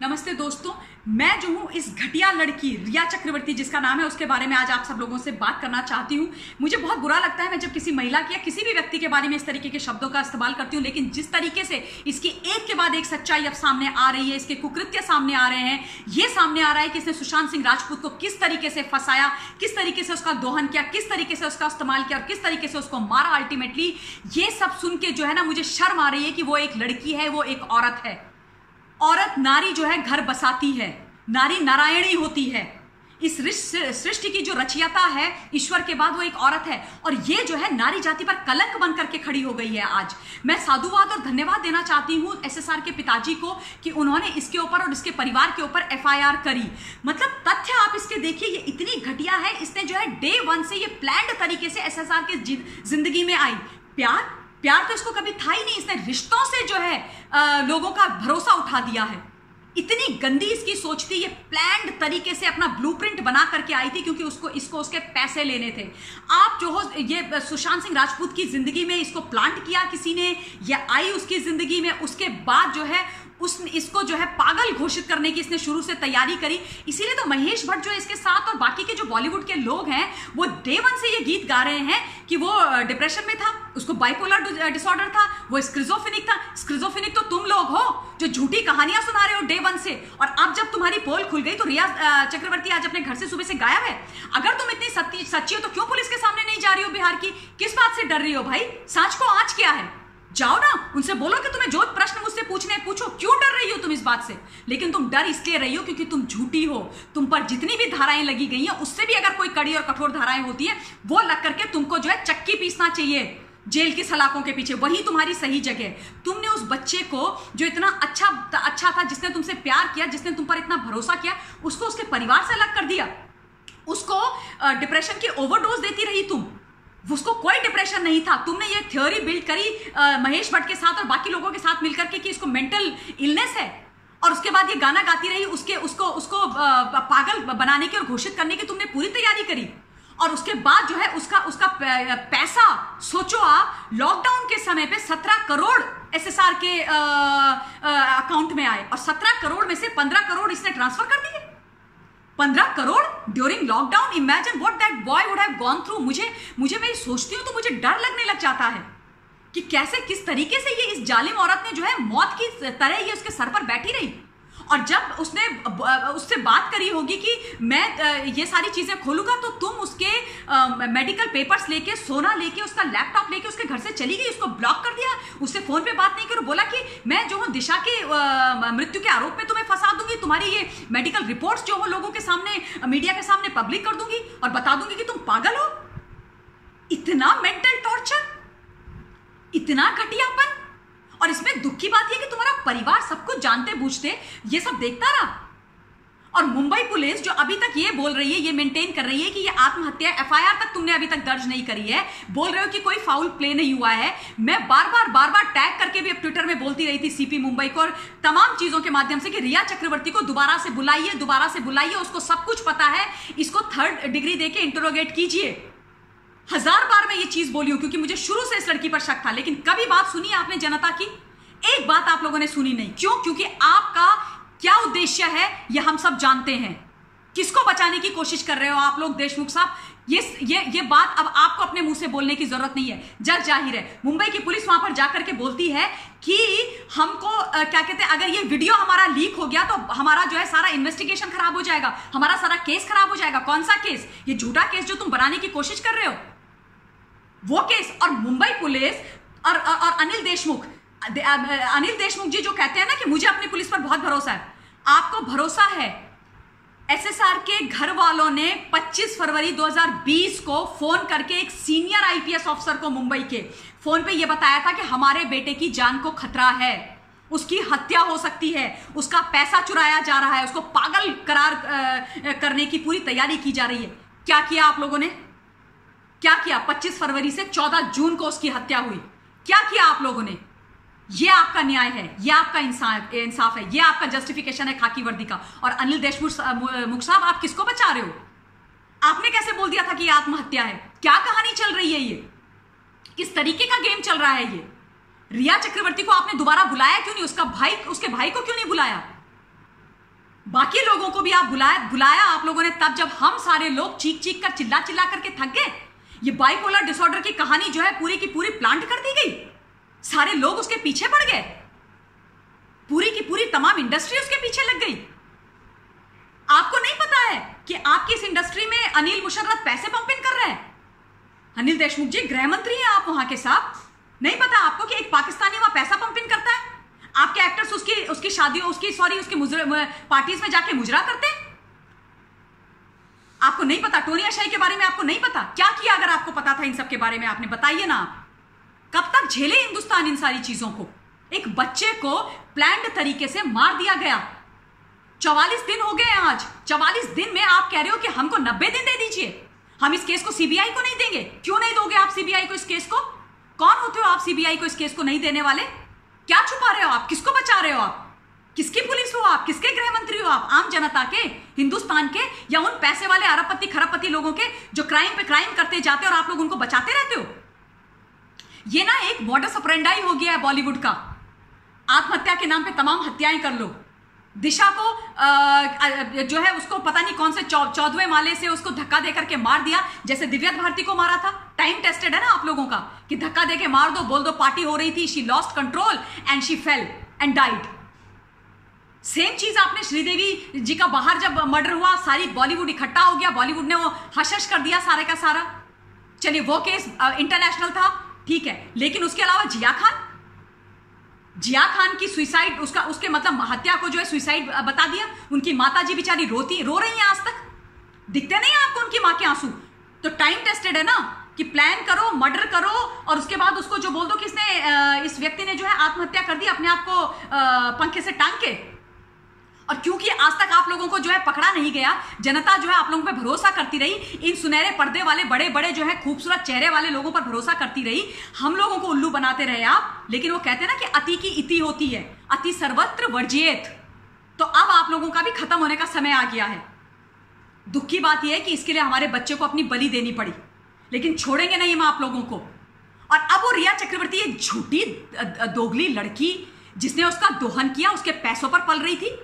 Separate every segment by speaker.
Speaker 1: नमस्ते दोस्तों, मैं जो हूँ इस घटिया लड़की रिया चक्रवर्ती जिसका नाम है उसके बारे में आज आप सब लोगों से बात करना चाहती हूँ। मुझे बहुत बुरा लगता है मैं जब किसी महिला की या किसी भी व्यक्ति के बारे में इस तरीके के शब्दों का इस्तेमाल करती हूँ, लेकिन जिस तरीके से इसकी एक के बाद एक सच्चाई अब सामने आ रही है, इसके कुकृत्य सामने आ रहे हैं, ये सामने आ रहा है कि इसने सुशांत सिंह राजपूत को किस तरीके से फंसाया, किस तरीके से उसका दोहन किया, किस तरीके से उसका इस्तेमाल किया और किस तरीके से उसको मारा अल्टीमेटली। ये सब सुन के जो है ना मुझे शर्म आ रही है कि वो एक लड़की है, वो एक औरत है। औरत नारी जो है घर बसाती है, नारी नारायणी होती है। इस सृष्टि की जो रचयिता है ईश्वर के बाद वो एक औरत है और ये जो है नारी जाति पर कलंक बन करके खड़ी हो गई है। आज मैं साधुवाद और धन्यवाद देना चाहती हूँ एसएसआर के पिताजी को कि उन्होंने इसके ऊपर और इसके परिवार के ऊपर एफआईआर करी। मतलब तथ्य आप इसके देखिए, ये इतनी घटिया है। इसने जो है डे 1 से ये प्लान्ड तरीके से एसएसआर की जिंदगी में आई। प्यार तो इसको कभी था ही नहीं। इसने रिश्तों से जो है लोगों का भरोसा उठा दिया है। इतनी गंदी इसकी सोच थी, ये प्लान्ड तरीके से अपना ब्लूप्रिंट बना करके आई थी क्योंकि इसको उसके पैसे लेने थे। आप जो हो ये सुशांत सिंह राजपूत की जिंदगी में इसको प्लांट किया किसी ने, ये आई उसकी जिंदगी में, उसके बाद जो है इसको जो है पागल घोषित करने की इसने शुरू से तैयारी करी। इसीलिए तो महेश भट्ट जो है इसके साथ और बाकी के जो बॉलीवुड के लोग हैं वो डे 1 से ये गीत गा रहे हैं कि वो डिप्रेशन में था, उसको बाइपोलर डिसऑर्डर था, वो स्किज़ोफ्रेनिक था। स्किज़ोफ्रेनिक तो तुम लोग हो जो झूठी कहानियां सुना रहे हो डे 1 से। और अब जब तुम्हारी पोल खुल गई तो रिया चक्रवर्ती आज अपने घर से सुबह से गायब है। अगर तुम इतनी सच्ची हो तो क्यों पुलिस के सामने नहीं जा रही हो बिहार की? किस बात से डर रही हो भाई? सांच को आंच क्या है? जाओ ना, उनसे बोलो कि तुम्हें जो प्रश्न मुझसे पूछने हैं पूछो। क्यों डर रही हो तुम इस बात से? लेकिन तुम डर इसलिए रही हो क्योंकि तुम झूठी हो। तुम पर जितनी भी धाराएं लगी गई हैं उससे भी अगर कोई कड़ी और कठोर धाराएं होती हैं वो लग करके तुमको जो है चक्की पीसना चाहिए जेल की सलाखों के पीछे। वही तुम्हारी सही जगह। तुमने उस बच्चे को जो इतना अच्छा था, जिसने तुमसे प्यार किया, जिसने तुम पर इतना भरोसा किया, उसको उसके परिवार से अलग कर दिया। उसको डिप्रेशन की ओवरडोज देती रही तुम। उसको कोई डिप्रेशन नहीं था। तुमने ये थ्योरी बिल्ड करी महेश भट्ट के साथ और बाकी लोगों के साथ मिलकर के कि इसको मेंटल इलनेस है, और उसके बाद ये गाना गाती रही। उसको पागल बनाने की और घोषित करने की तुमने पूरी तैयारी करी। और उसके बाद जो है उसका पैसा सोचो आप, लॉकडाउन के समय पे 17 करोड़ एसएसआर के अकाउंट में आए और 17 करोड़ में से 15 करोड़ इसने ट्रांसफर कर दिए। 15 crore during lockdown. Imagine what that boy would have gone through. मुझे मैं सोचती हूँ तो मुझे डर लगने लग जाता है कि कैसे किस तरीके से ये इस जालिम औरत ने जो है मौत की तरह ये उसके सर पर बैठी रही। और जब उसने उससे बात करी होगी कि मैं ये सारी चीजें खोलूंगा, तो तुम उसके मेडिकल पेपर्स लेके, सोना लेके, उसका लैपटॉप लेके उसके घर से चली गई, उसको ब्लॉक कर दिया, उससे फोन पे बात नहीं करो, बोला कि मैं जो हूँ दिशा के मृत्यु के आरोप में तुम्हें फंसा दूंगी, तुम्हारी ये मेडिकल रिपोर्ट्स जो हो लोगों के सामने, मीडिया के सामने पब्लिक कर दूंगी और बता दूंगी कि तुम पागल हो। इतना मेंटल टॉर्चर, इतना घटियापन। और इसमें दुख की बात यह कि तुम्हारा परिवार सब कुछ जानते बूझते ये सब देखता रहा। और मुंबई पुलिस जो अभी तक ये बोल रही है, ये मेंटेन कर रही है कि ये आत्महत्या, एफआईआर तक तुमने अभी तक दर्ज नहीं करी है, बोल रहे हो कि कोई फाउल प्ले नहीं हुआ है। मैं बार बार टैग करके भी ट्विटर में बोलती रही थी सीपी मुंबई को और तमाम चीजों के माध्यम से कि रिया चक्रवर्ती को दोबारा से बुलाइए, उसको सब कुछ पता है, इसको 3rd डिग्री देके इंटरोगेट कीजिए। 1000 बार मैं ये चीज बोली हूं क्योंकि मुझे शुरू से इस लड़की पर शक था, लेकिन कभी बात सुनी आपने जनता की? एक बात आप लोगों ने सुनी नहीं। क्यों? क्योंकि आपका क्या उद्देश्य है ये हम सब जानते हैं। किसको बचाने की कोशिश कर रहे हो आप लोग देशमुख साहब? ये बात अब आपको अपने मुंह से बोलने की जरूरत नहीं है, जग जाहिर है। मुंबई की पुलिस वहां पर जाकर के बोलती है कि हमको क्या कहते हैं, अगर ये वीडियो हमारा लीक हो गया तो हमारा जो है सारा इन्वेस्टिगेशन खराब हो जाएगा, हमारा सारा केस खराब हो जाएगा। कौन सा केस? ये झूठा केस जो तुम बनाने की कोशिश कर रहे हो, वो केस। और मुंबई पुलिस और अनिल देशमुख जी जो कहते हैं ना कि मुझे अपनी पुलिस पर बहुत भरोसा है। आपको भरोसा है? एसएसआर के घर वालों ने 25 फरवरी 2020 को फोन करके एक सीनियर आईपीएस ऑफिसर को मुंबई के फोन पे यह बताया था कि हमारे बेटे की जान को खतरा है, उसकी हत्या हो सकती है, उसका पैसा चुराया जा रहा है, उसको पागल करार करने की पूरी तैयारी की जा रही है। क्या किया आप लोगों ने? क्या किया? 25 फरवरी से 14 जून को उसकी हत्या हुई। क्या किया आप लोगों ने? ये आपका न्याय है, ये आपका इंसाफ है, ये आपका जस्टिफिकेशन है खाकी वर्दी का। और अनिल देशमुख साहब, आप किसको बचा रहे हो? आपने कैसे बोल दिया था कि ये आत्महत्या है? क्या कहानी चल रही है? ये किस तरीके का गेम चल रहा है? ये रिया चक्रवर्ती को आपने दोबारा बुलाया क्यों नहीं? उसके भाई को क्यों नहीं बुलाया? बाकी लोगों को भी आप बुलाया आप लोगों ने तब जब हम सारे लोग चीख चीख कर चिल्ला चिल्ला करके थक गए। ये बाइपोलर डिसऑर्डर की कहानी जो है पूरी की पूरी प्लांट कर दी गई, सारे लोग उसके पीछे पड़ गए, पूरी की पूरी तमाम इंडस्ट्री उसके पीछे लग गई। आपको नहीं पता है कि आपकी इस इंडस्ट्री में अनिल मुशर्रफ पैसे पंपिंग कर रहे हैं? अनिल देशमुख जी गृह मंत्री हैं आप वहां के साथ, नहीं पता आपको कि एक पाकिस्तानी वहां पैसा पंपिंग करता है? आपके एक्टर्स उसकी शादियों उसकी पार्टीज में जाके मुजरा करते हैं? आपको नहीं पता? टोनी शाही के बारे में आपको नहीं पता? क्या किया अगर आपको पता था इन सब के बारे में? आपने बताइए ना। कब तक झेले हिंदुस्तान इन सारी चीजों को? एक बच्चे को प्लान्ड तरीके से मार दिया गया। 44 दिन हो गए आज। 44 दिन में आप कह रहे हो कि हमको 90 दिन दे दीजिए, हम इस केस को सीबीआई को नहीं देंगे। क्यों नहीं दोगे आप सीबीआई को इस केस को? कौन होते हो आप सीबीआई को इस केस को नहीं देने वाले? क्या छुपा रहे हो आप? किसको बचा रहे हो आप? किसकी पुलिस हो आप? किसके गृह मंत्री हो आप? आम जनता के, हिंदुस्तान के, या उन पैसे वाले अरबपति खरबपति लोगों के जो क्राइम पे क्राइम करते जाते और आप लोग उनको बचाते रहते हो? ये ना एक मॉडस ऑपरेंडाई हो गया है बॉलीवुड का। आत्महत्या के नाम पे तमाम हत्याएं कर लो। दिशा को जो है उसको पता नहीं कौन से 14वें माले से उसको धक्का देकर के मार दिया, जैसे दिव्या भारती को मारा था। टाइम टेस्टेड है ना आप लोगों का कि धक्का देके मार दो, बोल दो पार्टी हो रही थी, she lost control and she fail and died. Same चीज आपने श्रीदेवी जी का बाहर जब मर्डर हुआ, सारी बॉलीवुड इकट्ठा हो गया, बॉलीवुड ने वो हश कर दिया सारे का सारा। चलिए वो केस इंटरनेशनल था, ठीक है, लेकिन उसके अलावा जिया खान की सुसाइड, उसके मतलब हत्या को जो है सुसाइड बता दिया। उनकी माता जी बेचारी रो रही हैं आज तक, दिखते नहीं आपको उनकी मां के आंसू? तो टाइम टेस्टेड है ना कि प्लान करो, मर्डर करो और उसके बाद उसको जो बोल दो कि इस व्यक्ति ने जो है आत्महत्या कर दी अपने आप को पंखे से टांग के। और क्योंकि आज तक आप लोगों को जो है पकड़ा नहीं गया, जनता जो है आप लोगों पे भरोसा करती रही, इन सुनहरे पर्दे वाले बड़े बड़े जो है खूबसूरत चेहरे वाले लोगों पर भरोसा करती रही, हम लोगों को उल्लू बनाते रहे आप। लेकिन वो कहते हैं ना कि अति की इति होती है, अति सर्वत्र वर्जियेत। तो अब आप लोगों का भी खत्म होने का समय आ गया है। दुख की बात यह है कि इसके लिए हमारे बच्चे को अपनी बलि देनी पड़ी, लेकिन छोड़ेंगे नहीं हम आप लोगों को। और अब वो रिया चक्रवर्ती, ये झूठी दोगली लड़की जिसने उसका दोहन किया, उसके पैसों पर पल रही थी,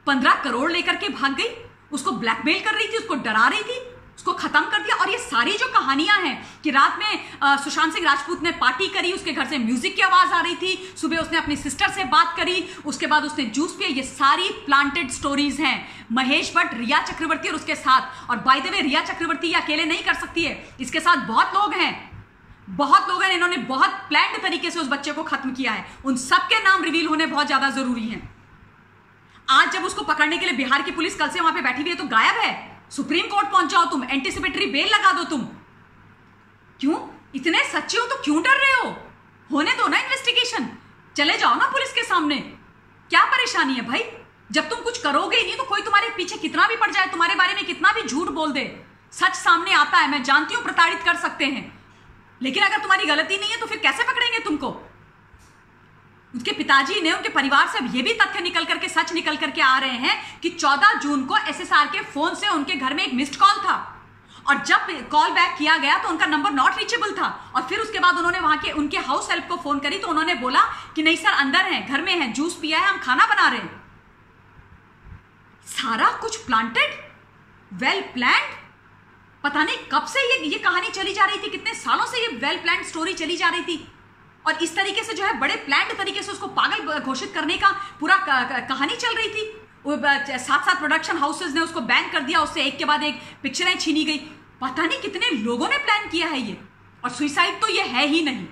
Speaker 1: 15 करोड़ लेकर के भाग गई, उसको ब्लैकमेल कर रही थी, उसको डरा रही थी, उसको खत्म कर दिया। और ये सारी जो कहानियां हैं कि रात में सुशांत सिंह राजपूत ने पार्टी करी, उसके घर से म्यूजिक की आवाज आ रही थी, सुबह उसने अपनी सिस्टर से बात करी, उसके बाद उसने जूस पिया, ये सारी प्लांटेड स्टोरीज हैं। महेश भट्ट, रिया चक्रवर्ती और उसके साथ। और बाय द वे रिया चक्रवर्ती ये अकेले नहीं कर सकती है, इसके साथ बहुत लोग हैं, इन्होंने बहुत प्लान्ड तरीके से उस बच्चे को खत्म किया है। उन सबके नाम रिवील होने बहुत ज्यादा जरूरी हैं। आज जब उसको पकड़ने के लिए बिहार की पुलिस कल से वहां पे बैठी हुई है तो गायब है। सुप्रीम कोर्ट पहुंच जाओ तुम, एंटीसिपेटरी बेल लगा दो तुम। क्यों? इतने सच्चे हो तो क्यों डर रहे हो? होने दो ना इन्वेस्टिगेशन, चले जाओ ना पुलिस के सामने। क्या परेशानी है भाई? जब तुम कुछ करोगे ही नहीं तो कोई तुम्हारे पीछे कितना भी पड़ जाए, तुम्हारे बारे में कितना भी झूठ बोल दे, सच सामने आता है। मैं जानती हूं प्रताड़ित कर सकते हैं, लेकिन अगर तुम्हारी गलती नहीं है तो फिर कैसे पकड़ेंगे तुमको? उसके पिताजी ने, उनके परिवार से अब ये भी तथ्य निकल करके, सच निकल करके आ रहे हैं कि 14 जून को एसएसआर के फोन से उनके घर में एक मिस्ड कॉल था, और जब कॉल बैक किया गया तो उनका नंबर नॉट रीचेबल था। और फिर उसके बाद उन्होंने वहां के उनके हाउस हेल्प को फोन करी तो उन्होंने बोला कि नहीं सर अंदर हैं, घर में हैं, जूस पिया है, हम खाना बना रहे हैं। सारा कुछ प्लांटेड, वेल प्लान्ड। पता नहीं कब से ये कहानी चली जा रही थी, कितने सालों से ये वेल प्लान्ड स्टोरी चली जा रही थी। और इस तरीके से जो है बड़े प्लान्ड तरीके से उसको पागल घोषित करने का पूरा कहानी चल रही थी। 7 प्रोडक्शन हाउसेज ने उसको बैन कर दिया, उससे एक के बाद एक पिक्चरें छीनी गई। पता नहीं कितने लोगों ने प्लान किया है ये। और सुसाइड तो ये है ही नहीं।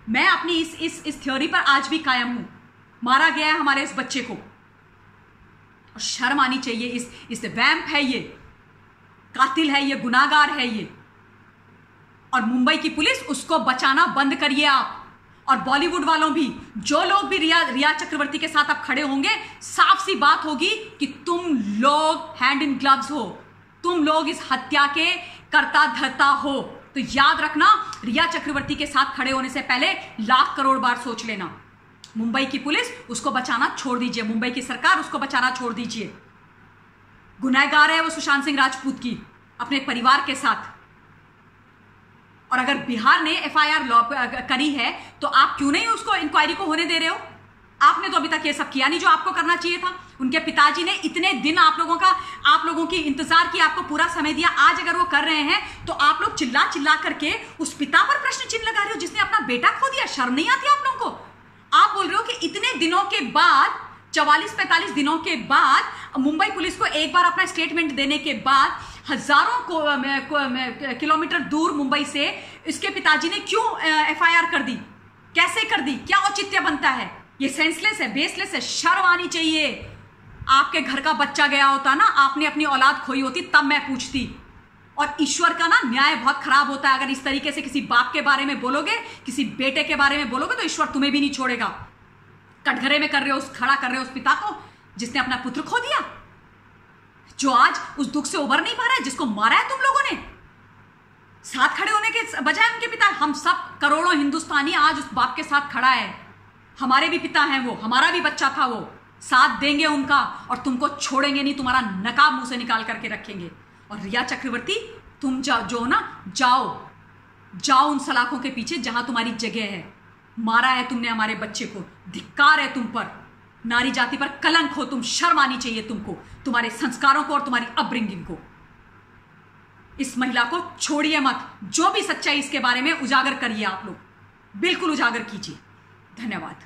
Speaker 1: मैं अपनी इस थ्योरी पर आज भी कायम हूं। मारा गया है हमारे इस बच्चे को, और शर्म आनी चाहिए। इस वैम्प है ये, कातिल है ये, गुनाहगार है ये। और मुंबई की पुलिस, उसको बचाना बंद करिए आप। और बॉलीवुड वालों भी, जो लोग भी रिया चक्रवर्ती के साथ अब खड़े होंगे, साफ सी बात होगी कि तुम लोग हैंड इन ग्लव्स हो, तुम लोग इस हत्या के कर्ता धर्ता हो। तो याद रखना, रिया चक्रवर्ती के साथ खड़े होने से पहले लाख करोड़ बार सोच लेना। मुंबई की पुलिस, उसको बचाना छोड़ दीजिए। मुंबई की सरकार, उसको बचाना छोड़ दीजिए। गुनहगार है वो सुशांत सिंह राजपूत की, अपने परिवार के साथ। और अगर बिहार ने एफआईआर करी है तो आप क्यों नहीं उसको इंक्वायरी को होने दे रहे हो? आपने तो अभी तक ये सब किया नहीं जो आपको करना चाहिए था। उनके पिताजी ने इतने दिन आप लोगों की इंतजार की, आपको पूरा समय दिया। आज अगर वो कर रहे हैं तो आप लोग चिल्ला चिल्ला करके उस पिता पर प्रश्न चिन्ह लगा रहे हो जिसने अपना बेटा खो दिया। शर्म नहीं आती आप लोगों को? आप बोल रहे हो कि इतने दिनों के बाद, 44-45 दिनों के बाद, मुंबई पुलिस को एक बार अपना स्टेटमेंट देने के बाद, हजारों किलोमीटर दूर मुंबई से इसके पिताजी ने क्यों FIR कर दी? कैसे कर दी? क्या औचित्य बनता है? ये सेंसलेस है, बेसलेस है। शर्म आनी चाहिए। आपके घर का बच्चा गया होता ना, आपने अपनी औलाद खोई होती, तब मैं पूछती। और ईश्वर का ना न्याय बहुत खराब होता है। अगर इस तरीके से किसी बाप के बारे में बोलोगे, किसी बेटे के बारे में बोलोगे, तो ईश्वर तुम्हें भी नहीं छोड़ेगा। कटघरे में खड़ा कर रहे हो उस पिता को जिसने अपना पुत्र खो दिया, जो आज उस दुख से उबर नहीं पा रहा है, जिसको मारा है तुम लोगों ने। साथ खड़े होने के बजाय उनके पिता, हम सब करोड़ों हिंदुस्तानी आज उस बाप के साथ खड़ा है। हमारे भी पिता हैं वो, हमारा भी बच्चा था वो। साथ देंगे उनका और तुमको छोड़ेंगे नहीं, तुम्हारा नकाब मुंह से निकाल करके रखेंगे। और रिया चक्रवर्ती, तुम जाओ उन सलाखों के पीछे जहां तुम्हारी जगह है। मारा है तुमने हमारे बच्चे को, धिक्कार है तुम पर। नारी जाति पर कलंक हो तुम। शर्म आनी चाहिए तुमको, तुम्हारे संस्कारों को और तुम्हारी अपब्रिंगिंग को। इस महिला को छोड़िए मत। जो भी सच्चाई इसके बारे में उजागर करिए, आप लोग बिल्कुल उजागर कीजिए। धन्यवाद।